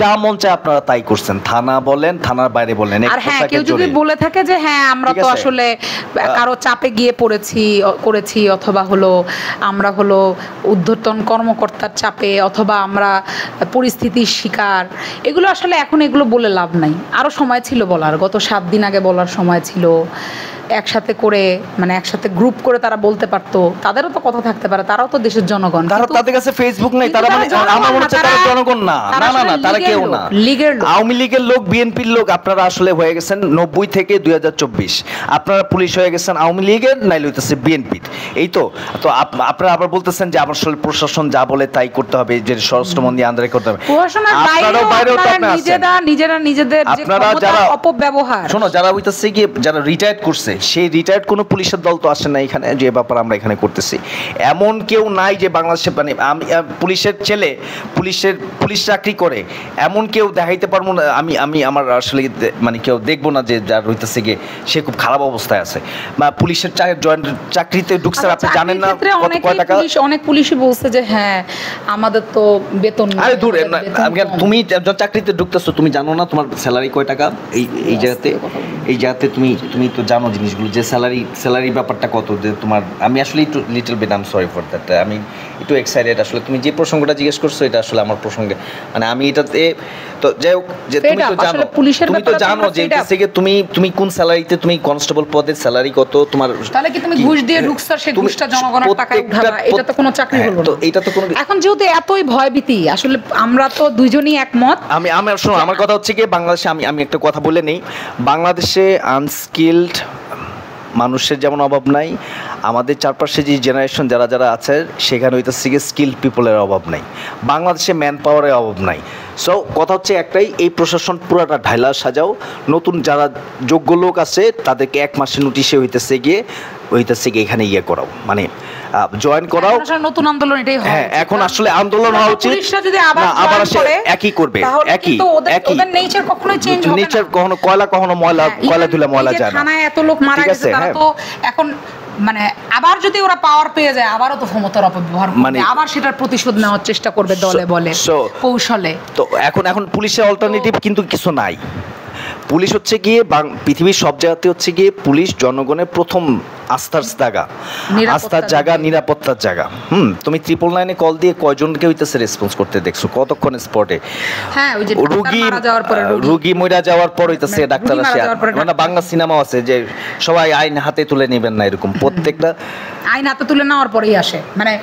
যা মন চায় আপনারা তাই করছেন, থানা বলেন, থানার বাইরে বলেন।
আর হ্যাঁ, কেউ যদি বলে থাকে যে হ্যাঁ আমরা তো আসলে কারো চাপে গিয়ে করেছি, অথবা হলো আমরা হলো ঊর্ধ্বতন কর্মকর্তার চাপে, অথবা আমরা পরিস্থিতির শিকার, এগুলো আসলে এখন এগুলো বলে লাভ নাই। আরও সময় ছিল বলার, গত 7 দিন আগে বলার সময় ছিল, একসাথে করে মানে একসাথে গ্রুপ করে তারা বলতে পারতো, তাদেরও তো কথা থাকতে পারে, তারাও তো দেশের জনগণ,
তাদের কাছে ফেসবুক নাই, তারা মানে আমার মনে হচ্ছে তারা জনগণ না, তারা কেউ না, আওয়ামী লীগের লোক, বিএনপির লোক, আপনারা আসলে হয়ে গেছেন 90 থেকে 2024, আপনারা পুলিশ হয়ে গেছেন আওয়ামী লীগের, নাইলে হইতেছে বিএনপির, এই তো আপনারা আবার বলতেছেন যে আমার আসলে প্রশাসন যা বলে তাই করতে হবে, যে স্বরাষ্ট্রমন্ত্রী আন্দারে করতে হবে,
আপনারাও বাইরেও তো নিজেরা নিজেদের
আপনারা যারা
অপব্যবহার,
শোনো, যারা হইতেছে গিয়ে যারা রিটায়ার্ড করছে, সেই রিটায়ার্ড কোনো পুলিশের দল তো আসে না এখানে, যে ব্যাপার আমরা এখানে করতেছি। এমন কেউ নাই যে বাংলাদেশে মানে আমি পুলিশের ছেলে পুলিশ চাকরি করে, এমন কেউ দেখাইতে পারবো না, আমি আমার আসলে মানে কেউ দেখবো না যে যার হইতেছে গিয়ে সে খুব খারাপ অবস্থায় আছে, বা পুলিশের চাকরিতে ঢুকছে, আপনি জানেন না কত টাকা।
অনেক পুলিশই বলছে যে হ্যাঁ আমাদের তো বেতন,
আরে দূর, তুমি চাকরিতে ঢুকতেছো, তুমি জানো না তোমার স্যালারি কয় টাকা? এই জায়গাতে তুমি তো জানো জিনিসগুলো, যে স্যালারি ব্যাপারটা কত, যে তোমার, আমি আসলে একটু little bit I am sorry for that, আমি একটু এক্সাইটেড আসলে, তুমি যে প্রসঙ্গটা জিজ্ঞেস করছো এটা আসলে আমার প্রসঙ্গে, মানে আমি এটাতে তো যাই হোক, যে তুমি তো জানো যে তুমি কোন স্যালারিতে, তুমি কনস্টেবল পদের স্যালারি কত তোমার,
তাহলে কি তুমি ঘুষ দিয়ে ঢুকছো, সেই ঘুষটা জনগণের টাকায় উঠাবা, এটা তো কোনো চাকরি হলো না,
তো এটা তো কোনো।
এখন যেহেতু এতই ভয়ভীতি, আসলে আমরা তো দুইজনই একমত,
আমি শোনো, আমার কথা হচ্ছে কি, বাংলাদেশে আমি একটা কথা বলে নেই, বাংলাদেশে আনস্কিলড মানুষের যেমন অভাব নাই, আমাদের চারপাশে যে জেনারেশন যারা যারা আছে সেখানে হইতেছে গিয়ে স্কিল পিপলের অভাব নাই, বাংলাদেশে ম্যান পাওয়ারের অভাব নাই। সো কথা হচ্ছে একটাই, এই প্রশাসন পুরাটা ঢাইলা সাজাও, নতুন যারা যোগ্য লোক আছে তাদেরকে 1 মাসের নোটিশে হইতেছে গিয়ে এখানে ইয়ে করাও, মানে জয়েন করাও।
নতুন আন্দোলন এটাই হয়।
হ্যাঁ, এখন আসলে আন্দোলন হওয়া উচিত।
পুলিশরা যদি আবার একই করবে, একই ওদের নেচার কখনোই চেঞ্জ হবে না।
নেচার কখনো কখনো ময়লা ধুলা ময়লা যায় না।
থানায় এত লোক মারা গেছে, তারা তো এখন মানে আবার যদি ওরা পাওয়ার পেয়ে যায় আবারও তো ক্ষমতার অপব্যবহার করবে, আবার সেটার প্রতিশোধ নেওয়ার চেষ্টা করবে দলে বলে কৌশলে।
তো এখন পুলিশের অল্টারনেটিভ কিন্তু কিছু নাই। পুলিশ হচ্ছে গিয়ে পৃথিবীর সব জায়গাতে হচ্ছে গিয়ে পুলিশ জনগণের প্রথম আস্থার জায়গা, নিরাপত্তার জায়গা। তুমি 999-এ কল দিয়ে কয়জনকে হইতেছে রেসপন্স করতে দেখছো? কতক্ষণ স্পটে?
হ্যাঁ, ওই যে
রোগী মরে যাওয়ার পর হইতেছে ডাক্তার আসে। মানে বাংলা সিনেমাও আছে যে সবাই আইন হাতে তুলে নেবেন না, এরকম প্রত্যেকটা
আইন হাতে তুলে নেওয়ার পরেই আসে, মানে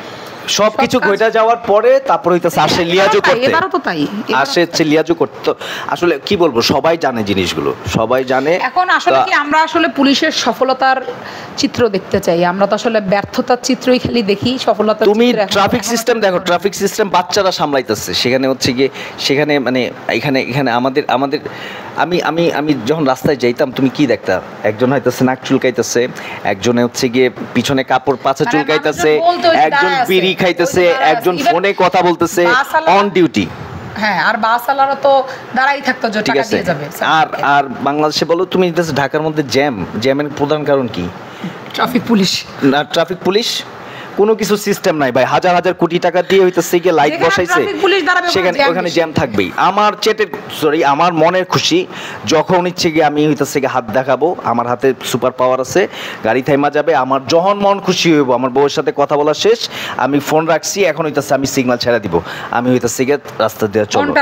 সবকিছু ঘটে যাওয়ার পরে তারপর হইতেছে আসে লিয়াজু করতে।
এবারও তো তাই
আসে হচ্ছে লিয়াজু করতে। আসলে কি বলবো, সবাই জানে জিনিসগুলো, সবাই জানে।
এখন আসলে কি আমরা আসলে পুলিশের সফলতার চিত্র দেখতে চাই? আমরা তো আসলে ব্যর্থতার চিত্রই খালি দেখি, সফলতার
তুমি ট্রাফিক সিস্টেম দেখো, ট্রাফিক সিস্টেম বাচ্চারা সামলাইতেছে, সেখানে হচ্ছে গিয়ে সেখানে মানে এখানে আমাদের আমি যখন রাস্তায় যাইতাম তুমি কি দেখতা? একজন হইতেছে নাক চুলকাইতেছে, একজনে হচ্ছে গিয়ে পিছনে কাপড় পাছা চুলকাইতেছে, একজন বিড়ি খাইতেছে, একজন ফোনে কথা বলতেছে অন ডিউটি।
হ্যাঁ, আর বাসওয়ালারা তো দাঁড়াই থাকতো যে টাকা দিয়ে যাবে।
আর বাংলাদেশে বলো তুমি ঢাকার মধ্যে জ্যামের প্রধান কারণ কি? ট্রাফিক পুলিশ কোনো কিছু সিস্টেম নাই ভাই। হাজার হাজার কোটি টাকা দিয়ে হইতেছে গিয়ে লাইট বসাইছে, সেখানে ওখানে জ্যাম থাকবেই। আমার মনের খুশি যখন ইচ্ছে গিয়ে আমি হইতেছে গিয়ে হাত দেখাবো, আমার হাতে সুপার পাওয়ার আছে, গাড়ি থাইমা যাবে, আমার যখন মন খুশি হইব, আমার বউয়ের সাথে কথা বলা শেষ, আমি ফোন রাখছি, এখন হইতেছে আমি সিগন্যাল ছেড়ে দিব, আমি হইতেছে গিয়ে রাস্তা দিয়ে চলবো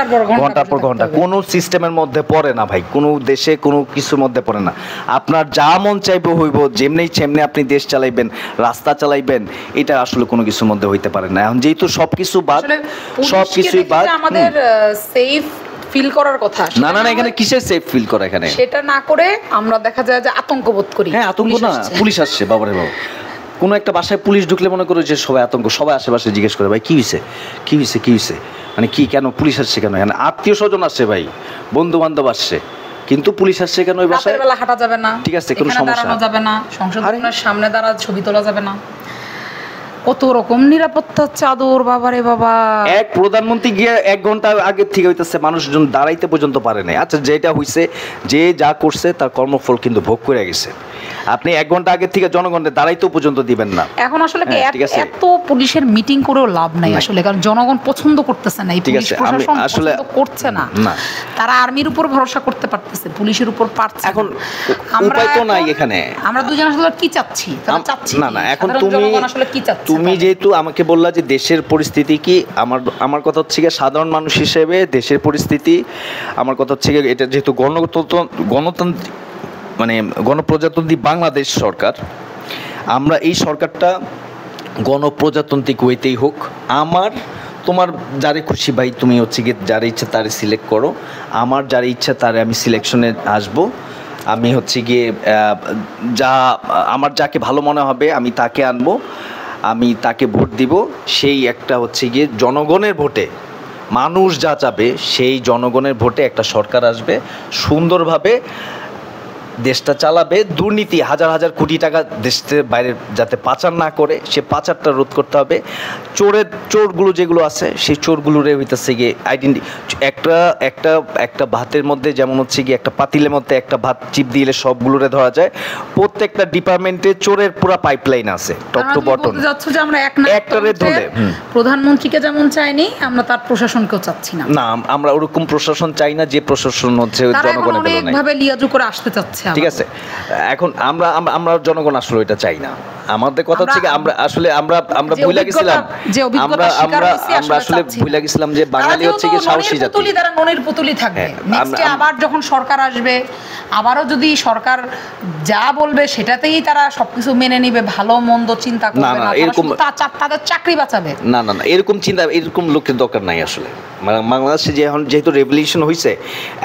ঘন্টার পর ঘন্টা। কোনো সিস্টেমের মধ্যে পড়ে না ভাই, কোনো দেশে কোনো কিছুর মধ্যে পড়ে না। আপনার যা মন চাইবে হইব, যেমনি আপনি দেশ চালাইবেন, রাস্তা চালাইবেন, এটা আসলে কোনো কিছুর মধ্যে হইতে পারে না। এখন যেহেতু সবকিছুই বাদ,
আমাদের সেফ ফিল করার কথা।
না, এখানে কিসের সেফ ফিল করা? এখানে
সেটা না করে আমরা দেখা যায় যে আতঙ্ক বোধ করি।
হ্যাঁ, আতঙ্ক না, পুলিশ আসছে, বাবারে বাবা। কোনো একটা বাসায় পুলিশ ঢুকলে মনে করো যে সবাই আতঙ্ক, সবাই আশেপাশে জিজ্ঞেস করে ভাই কি হয়েছে, মানে কি, কেন পুলিশ আসছে, কেন? এখানে আত্মীয় স্বজন আসছে ভাই, বন্ধু বান্ধব আসছে, কিন্তু পুলিশ আসছে কেন? ওই বাসায়
বেলা হাঁটা যাবে না,
ঠিক আছে, কোনো সমস্যা
যাবে না, সংসদ ভবনের সামনে দাঁড়া ছবি তোলা যাবে না, কত রকম নিরাপত্তার চাদর, বাবারে বাবা।
এক প্রধানমন্ত্রী গিয়ে 1 ঘন্টা আগে থেকে হইতেছে মানুষজন দাঁড়াইতে পর্যন্ত পারে নাই। আচ্ছা, যেটা হইছে, যে যা করছে তার কর্মফল কিন্তু ভোগ করে গেছে। আপনি 1 ঘন্টা আগে থেকে জনগণের দাঁড়াইতেও পর্যন্ত দিবেন না।
এখন আসলে এত পুলিশের মিটিং করেও লাভ নাই আসলে, কারণ জনগণ পছন্দ করতেছে না, এই পুলিশ প্রশাসন পছন্দ করছে না। তারা আর্মির উপর ভরসা করতে পারতেছে, পুলিশের উপর পারছে।
এখন উপায় তো নাই এখানে।
আমরা দুজন আসলে কি চাচ্ছি?
না, এখন তুমি যেহেতু আমাকে বললা যে দেশের পরিস্থিতি কি, আমার কথা হচ্ছে গিয়ে সাধারণ মানুষ হিসেবে দেশের পরিস্থিতি, আমার কথা হচ্ছে গিয়ে এটা যেহেতু গণতান্ত্রিক মানে গণপ্রজাতন্ত্রী বাংলাদেশ সরকার, আমরা এই সরকারটা গণপ্রজাতান্ত্রিক ওয়েতেই হোক, তোমার যারে খুশি ভাই, তুমি হচ্ছে গিয়ে যারে ইচ্ছা তারে সিলেক্ট করো, আমার যারে ইচ্ছা তারে আমি সিলেকশনে আসবো। আমি হচ্ছে গিয়ে আমার যাকে ভালো মনে হবে আমি তাকে আনবো, আমি তাকে ভোট দিব। সেই একটা হচ্ছে গিয়ে জনগণের ভোটে, মানুষ যা চাবে সেই জনগণের ভোটে একটা সরকার আসবে, সুন্দরভাবে দেশটা চালাবে। দুর্নীতি হাজার হাজার কোটি টাকা দেশের বাইরে যাতে পাচার না করে, সে পাচারটা রোধ করতে হবে। চোরগুলো যেগুলো আছে সেই চোরগুলোরে হইতেছে গিয়ে একটা ভাতের মধ্যে, যেমন হচ্ছে গিয়ে একটা পাতিলের মধ্যে একটা ভাত চিপ দিলে সবগুলোরে ধরা যায়। প্রত্যেকটা ডিপার্টমেন্টে চোরের পুরো পাইপলাইন আছে, টপ টু বটম।
একটারে ধরে প্রধানমন্ত্রীকে যেমন চাইনি, আমরা তার প্রশাসনকেও চাচ্ছি না।
না, আমরা ওরকম প্রশাসন চাই না যে প্রশাসন হচ্ছে জনগণের জন্য নাই,
ভাবে লিয়াজু করে আসতে চাচ্ছে।
ঠিক আছে, এখন আমরা জনগণ আসলে এটা চাই না। আমাদের কথা হচ্ছে কি, আমরা ভুলে গেছিলাম, আমরা আসলে ভুলে গেছিলাম যে বাঙালি হচ্ছে কি সাহসী জাতি।
তারা ননির পুতুলি থাকবে। নেক্সটে আবার যখন সরকার আসবে, আবারও যদি সরকার যা বলবে সেটাতেই তারা সবকিছু মেনে নিবে, ভালো মন্দ চিন্তা করবে না, এরকম তাদের চাকরি বাঁচাবে
না, এরকম চিন্তা, এরকম লোকের দরকার নাই আসলে। বাংলাদেশে যেহেতু রেভলিউশন হয়েছে,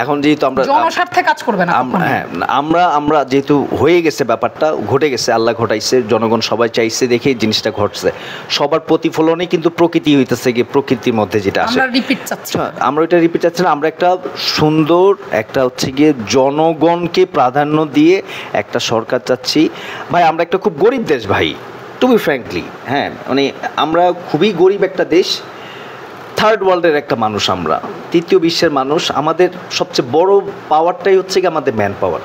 এখন যেহেতু আমরা
জনস্বার্থে কাজ করবে না।
আমরা যেহেতু হয়ে গেছে, ব্যাপারটা ঘটে গেছে, আল্লাহ ঘটাইছে, জনগণ জনগণ সবাই চাইছে দেখে জিনিসটা ঘটছে। সবার প্রতিফলনে কিন্তু প্রকৃতি হইতেছে গিয়ে প্রকৃতির মধ্যে যেটা আসে,
আমরা রিপিট চাচ্ছি না।
আমরা ওইটা রিপিট চাচ্ছি না। আমরা একটা সুন্দর একটা হচ্ছে গিয়ে জনগণকে প্রাধান্য দিয়ে একটা সরকার চাচ্ছি। ভাই আমরা একটা খুব গরিব দেশ ভাই, টু বি ফ্র্যাঙ্কলি, হ্যাঁ মানে আমরা খুবই গরিব একটা দেশ, থার্ড ওয়ার্ল্ডের একটা মানুষ, আমরা তৃতীয় বিশ্বের মানুষ। আমাদের সবচেয়ে বড় পাওয়ারটাই হচ্ছে কি আমাদের ম্যান পাওয়ার,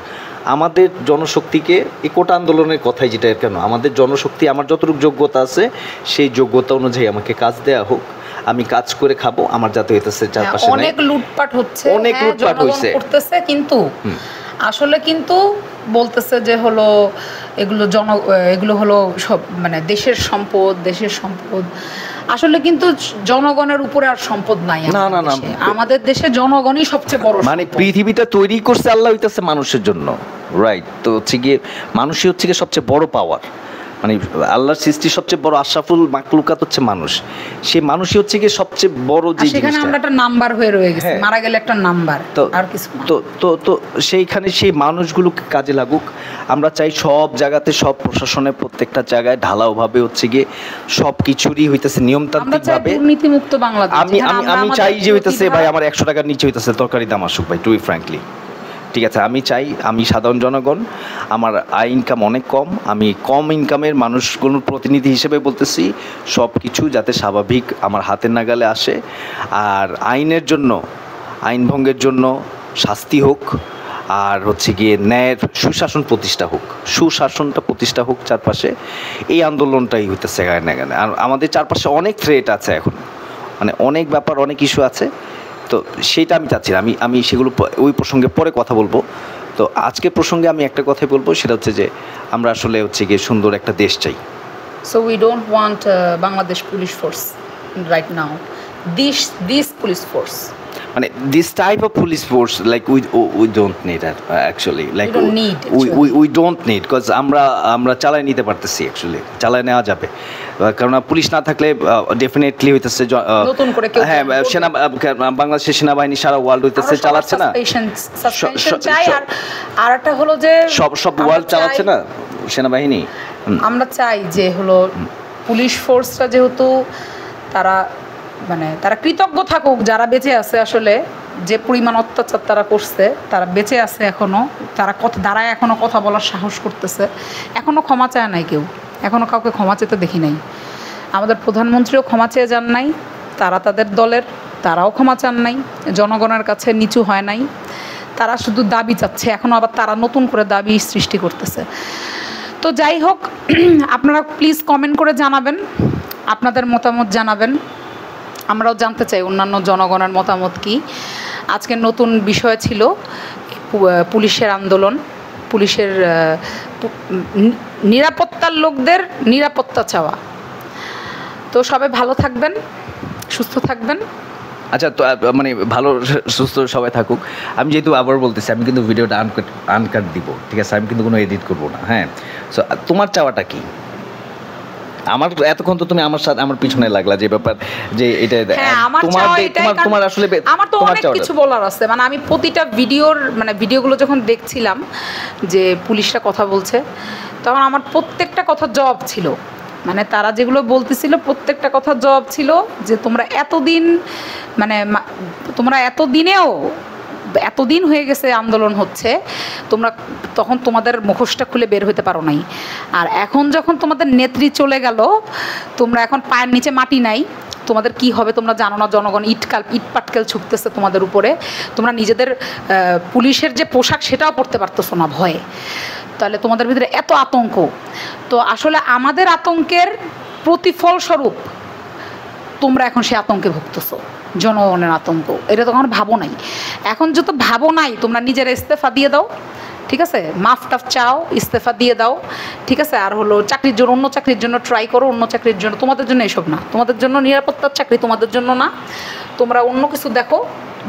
আমাদের জনশক্তিকে এই কোটা আন্দোলনের কথাই যেটা কেন, আমাদের জনশক্তি, আমার যতটুকু যোগ্যতা আছে সেই যোগ্যতা অনুযায়ী আমাকে কাজ দেওয়া হোক, আমি কাজ করে খাবো, আমার যাতে হইতেছে চারপাশে
অনেক লুটপাট হচ্ছে,
অনেক লুটপাট হইছে
করতেছে, কিন্তু আসলে কিন্তু বলতেছে যে হলো এগুলো হলো সব মানে দেশের সম্পদ। আসলে কিন্তু জনগণের উপরে আর সম্পদ নাই।
না না না,
আমাদের দেশে জনগণই সবচেয়ে বড়,
মানে পৃথিবীটা তৈরি করছে আল্লাহ হইতেছে মানুষের জন্য, রাইট? তো হচ্ছে গিয়ে মানুষই হচ্ছে গিয়ে সবচেয়ে বড় পাওয়ার, মানে আল্লাহর সৃষ্টি সবচেয়ে বড় আশরাফুল মাখলুকাত হচ্ছে মানুষ, সেই মানুষই হচ্ছে গিয়ে সবচেয়ে বড় যে জিনিসটা।
সেখানে আমরা একটা নাম্বার হয়ে রয়ে গেছি, মারা গেলে একটা নাম্বার, আর কিছু না।
তো সেইখানে সেই মানুষগুলোকে কাজে লাগুক। আমরা চাই সব জায়গাতে, সব প্রশাসনের প্রত্যেকটা জায়গায় ঢালাওভাবে হচ্ছে গিয়ে সব কিছুরই হইতেছে নিয়মতান্ত্রিকভাবে
দুর্নীতিমুক্ত বাংলাদেশ।
আমি চাই যে হইতেছে ভাই আমার 100 টাকার নিচে হইতেছে তরকারি দাম আসুক ভাই, টু বি ফ্র্যাঙ্কলি, ঠিক আছে? আমি চাই, আমি সাধারণ জনগণ, আমার আয় ইনকাম অনেক কম, আমি কম ইনকামের মানুষগুলোর প্রতিনিধি হিসেবে বলতেছি সব কিছু যাতে স্বাভাবিক আমার হাতের নাগালে আসে, আর আইনের জন্য, আইন ভঙ্গের জন্য শাস্তি হোক, আর হচ্ছে গিয়ে ন্যায়ের সুশাসন প্রতিষ্ঠা হোক, সুশাসনটা প্রতিষ্ঠা হোক চারপাশে। এই আন্দোলনটাই হইতেছে গায়ে না গানে। আর আমাদের চারপাশে অনেক থ্রেট আছে এখন, মানে অনেক ব্যাপার, অনেক ইস্যু আছে, তো সেইটা আমি চাচ্ছি না। আমি সেগুলো ওই প্রসঙ্গে পরে কথা বলবো। তো আজকের প্রসঙ্গে আমি একটা কথাই বলবো, সেটা হচ্ছে যে আমরা আসলে হচ্ছে গিয়ে সুন্দর একটা দেশ চাই।
So we don't want Bangladesh police force right now. This police force.
মানে this type of police force, like we don't need that actually. Like we don't need, because আমরা চালায় নিতে পারতেছি, অ্যাকচুয়ালি চালায় নেওয়া যাবে। কারণ পুলিশ না থাকলে ডেফিনেটলি হইতেছে
নতুন করে কেউ,
হ্যাঁ বাংলাদেশের সেনাবাহিনী সারা ওয়ার্ল্ড হইতেছে চালাচ্ছে না,
সাসপেনশন চাই। আর একটা হলো যে
সব ওয়ার্ল্ড চালাচ্ছে না সেনাবাহিনী।
আমরা চাই যে হলো পুলিশ ফোর্সটা যেহেতু তারা কৃতজ্ঞ থাকুক যারা বেঁচে আছে, আসলে যে পরিমাণ অত্যাচার তারা করছে, তারা বেঁচে আছে এখনও, তারা দাঁড়ায় এখনও কথা বলার সাহস করতেছে, এখনও ক্ষমা চায় নাই কেউ, এখনও কাউকে ক্ষমা চেতে দেখি নাই। আমাদের প্রধানমন্ত্রীও ক্ষমা চেয়ে যান নাই, তারা তাদের দলের তারাও ক্ষমা চান নাই, জনগণের কাছে নিচু হয় নাই, তারা শুধু দাবি চাচ্ছে, এখনও আবার তারা নতুন করে দাবি সৃষ্টি করতেছে। তো যাই হোক, আপনারা প্লিজ কমেন্ট করে জানাবেন, আপনাদের মতামত জানাবেন, আমরাও জানতে চাই অন্যান্য জনগণের মতামত কি। আজকের নতুন বিষয় ছিল পুলিশের আন্দোলন, পুলিশের নিরাপত্তার লোকদের নিরাপত্তা চাওয়া। তো সবাই ভালো থাকবেন, সুস্থ থাকবেন।
আচ্ছা, তো মানে ভালো সুস্থ সবাই থাকুক। আমি যেহেতু আবার বলতেছি, আমি কিন্তু ভিডিওটা আনকাট দিব, ঠিক আছে? আমি কিন্তু কোনো এডিট করবো না, হ্যাঁ? সো তোমার চাওয়াটা কি? আমার এতক্ষণ তো তুমি আমার সাথে আমার পিছনে লাগলা যে ব্যাপার, যে এটা তোমার আসলে
আমার তো অনেক কিছু বলার আছে। মানে আমি প্রতিটা ভিডিওগুলো যখন দেখছিলাম যে পুলিশরা কথা বলছে, তখন আমার প্রত্যেকটা কথার জবাব ছিল, মানে তারা যেগুলো বলতেছিল প্রত্যেকটা কথার জবাব ছিল যে তোমরা এতদিন হয়ে গেছে আন্দোলন হচ্ছে, তোমরা তখন তোমাদের মুখোশটা খুলে বের হতে পারো নাই, আর এখন যখন তোমাদের নেত্রী চলে গেল, তোমরা এখন পায়ের নিচে মাটি নাই, তোমাদের কি হবে তোমরা জানো না। জনগণ ইট পাটকেল ছুটতেছে তোমাদের উপরে, তোমরা নিজেদের পুলিশের যে পোশাক সেটাও পরতে পারতেছো না ভয়ে, তাহলে তোমাদের ভিতরে এত আতঙ্ক। তো আসলে আমাদের আতঙ্কের প্রতিফলস্বরূপ তোমরা এখন সে আতঙ্কে ভুগতেছো, জনগণের আতঙ্ক। এটা তখন ভাবো নাই, এখন যত ভাবো নাই তোমরা নিজেরা ইস্তেফা দিয়ে দাও, ঠিক আছে? মাফ টাফ চাও, ইস্তেফা দিয়ে দাও, ঠিক আছে? আর হলো চাকরির জন্য, অন্য চাকরির জন্য ট্রাই করো, অন্য চাকরির জন্য, তোমাদের জন্য এসব না, তোমাদের জন্য নিরাপত্তার চাকরি তোমাদের জন্য না, তোমরা অন্য কিছু দেখো।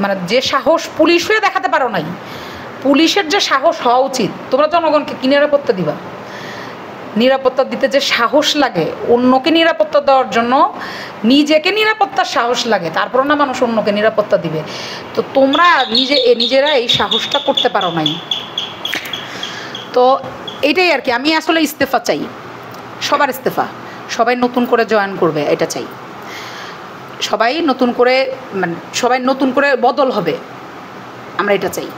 মানে যে সাহস পুলিশ হয়ে দেখাতে পারো নাই, পুলিশের যে সাহস হওয়া উচিত, তোমরা জনগণকে কি নিরাপত্তা দিবা? নিরাপত্তা দিতে যে সাহস লাগে, অন্যকে নিরাপত্তা দেওয়ার জন্য নিজেকে নিরাপত্তার সাহস লাগে, তারপর না মানুষ অন্যকে নিরাপত্তা দিবে। তো তোমরা নিজেরা এই সাহসটা করতে পারো নাই। তো এটাই আর কি, আমি আসলে ইস্তেফা চাই। সবার ইস্তেফা, সবাই নতুন করে জয়েন করবে, এটা চাই। সবাই নতুন করে, মানে সবাই নতুন করে বদল হবে, আমরা এটা চাই।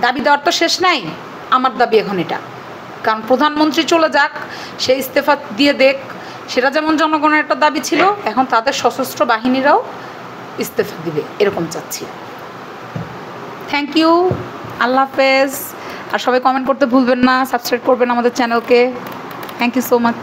দাবি দেওয়ার তো শেষ নাই, আমার দাবি এখন এটা, কারণ প্রধানমন্ত্রী চলে যাক, সে ইস্তেফা দিয়ে দেখ, সেটা যেমন জনগণের একটা দাবি ছিল, এখন তাদের সশস্ত্র বাহিনীরাও ইস্তেফা দিবে, এরকম চাচ্ছি। থ্যাংক ইউ, আল্লাহ হাফেজ। আর সবাই কমেন্ট করতে ভুলবেন না, সাবস্ক্রাইব করবেন আমাদের চ্যানেলকে। Thank you so much.